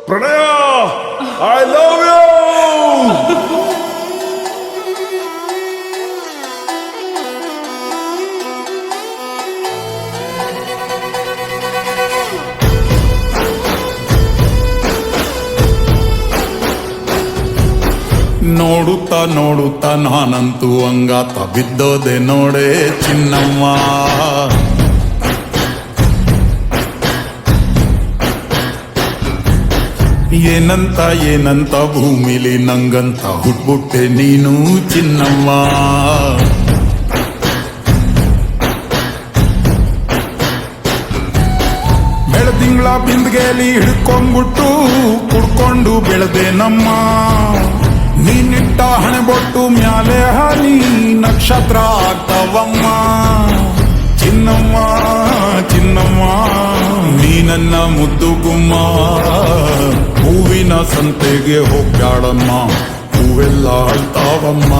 ಪ್ರಣಯ I love you. ನೋಡುತ್ತಾ ನೋಡುತ್ತಾ ನಾನಂತೂ ಅಂಗಾತ ಬಿದ್ದೋದೆ ನೋಡೆ ಚಿನ್ನಮ್ಮ. ಏನಂತ ಏನಂತ ಭೂಮಿಲಿ ನಂಗಂತ ಹುಟ್ಬಿಟ್ಟೆ ನೀನು ಚಿನ್ನಮ್ಮ. ಬೆಳದಿಂಗಳ ಬಿಂದಿಗೆಲಿ ಹಿಡ್ಕೊಂಡ್ಬಿಟ್ಟು ಕುಡ್ಕೊಂಡು ಬೆಳೆದೆ ನಮ್ಮ. ನೀನಿಟ್ಟ ಹಣೆಬೊಟ್ಟು ಮ್ಯಾಲೆ ಹನಿ ನಕ್ಷತ್ರ ಆಗ್ತಾವಮ್ಮ. ಚಿನ್ನಮ್ಮ ಚಿನ್ನಮ್ಮ ನೀ ನನ್ನ ಮುದ್ದು ಗುಮ್ಮ. ಹೂವಿನ ಸಂತೆಗೆ ಹೋಗ್ಯಾಡಮ್ಮ, ಹೂವೆಲ್ಲ ಅಳ್ತಾವಮ್ಮ.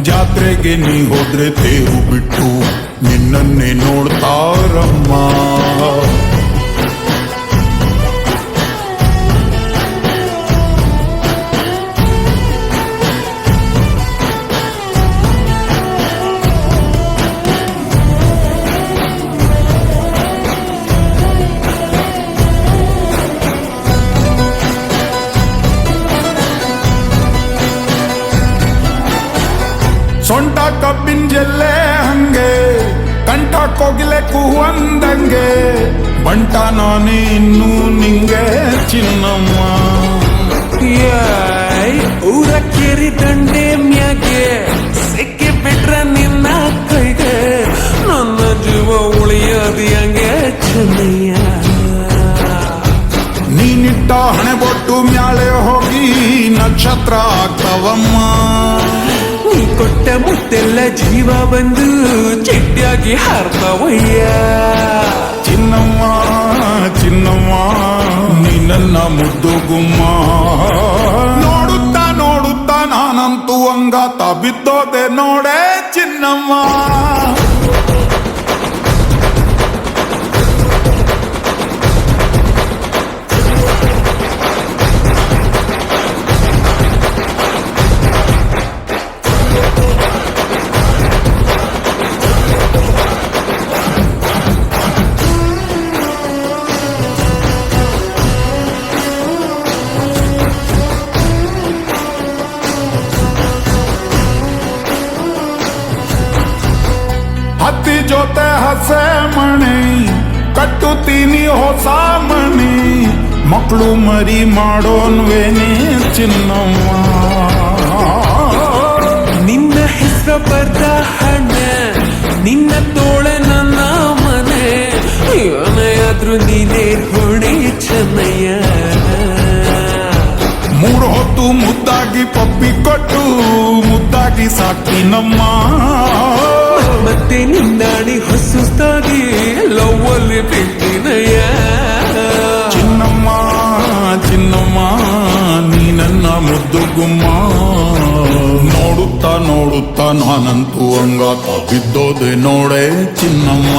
ಜಾತ್ರೆಗೆ ನೀ ಹೋದ್ರೆ ತೇರು ಬಿಟ್ಟು ನಿನ್ನನ್ನೇ ನೋಡ್ತಾರಮ್ಮ. ಸೊಂಟ ಕಬ್ಬಿನ ಜಲ್ಲೆ ಹಂಗೆ, ಕಂಠ ಕೋಗಿಲೆ ಕೂವಂದಂಗೆ, ಬಂಟ ನಾನೇ ಇನ್ನೂ ನಿಂಗೆ ಚಿನ್ನಮ್ಮ. ಊರ ಕೇರಿ ದಂಡೆ ಮ್ಯಾಗೆ ಸಿಕ್ಕಿ ಬಿಟ್ರ ನಿನ್ನ ಕೈಗೆ, ನನ್ನ ಜೀವ ಉಳಿಯೋದು ಹಂಗೆ ಚೆನ್ನಯ್ಯ. ನೀನಿಟ್ಟ ಹಣೆಬೊಟ್ಟು ಮ್ಯಾಲೆ ಹೋಗಿ ನಕ್ಷತ್ರ ಆಗ್ತಾವಮ್ಮ. ನೀ ಕೊಟ್ಟ ಮುತ್ತೆಲ್ಲ ಜೀವ ಬಂದು ಚಿಟ್ಟಿಯಾಗಿ ಹಾರ್ತಾವಯ್ಯ. ಚಿನ್ನಮ್ಮ ಚಿನ್ನಮ್ಮ ನೀ ನನ್ನ ಮುದ್ದು ಗುಮ್ಮ. ನೋಡುತ್ತಾ ನೋಡುತ್ತಾ ನಾನಂತೂ ಅಂಗಾತ ಬಿದ್ದೋದೆ ನೋಡೆ ಚಿನ್ನಮ್ಮ. ಹತ್ತಿ ಜೊತೆ ಹಸೆ ಮಣಿ ಕಟ್ಟುತ್ತೀನಿ ಹೊಸ ಮಣಿ, ಮಕ್ಕಳು ಮರಿ ಮಾಡೋನ್ವೇನೆ ಚಿನ್ನಮ್ಮ. ನಿನ್ನ ಹೆಸರು ಬರ್ದ ಹಣ್ಣ, ನಿನ್ನ ತೋಳೆ ನನ್ನ ಮನೆ, ಏನಾದ್ರೂ ನೀನೇ ಹೊಣೆ ಚೆನ್ನಯ್ಯ. ಮೂರು ಹೊತ್ತು ಮುದ್ದಾಗಿ ಪಪ್ಪಿ ಕೊಟ್ಟು ಮುದ್ದಾಗಿ ಸಾಕಿನಮ್ಮ. ಮತ್ತೆ ನಿನ್ನಾಡಿ ಹೊಸುತ್ತಾಗಿ ಲವ್ವಲ್ಲಿ ಬಿಟ್ಟಿನಯ್ಯ. ಚಿನ್ನಮ್ಮ ಚಿನ್ನಮ್ಮ ನೀ ನನ್ನ ಮುದ್ದು ಗುಮ್ಮ. ನೋಡುತ್ತಾ ನೋಡುತ್ತಾ ನಾನಂತೂ ಅಂಗಾತ ಬಿದ್ದೋದೆ ನೋಡೆ ಚಿನ್ನಮ್ಮ.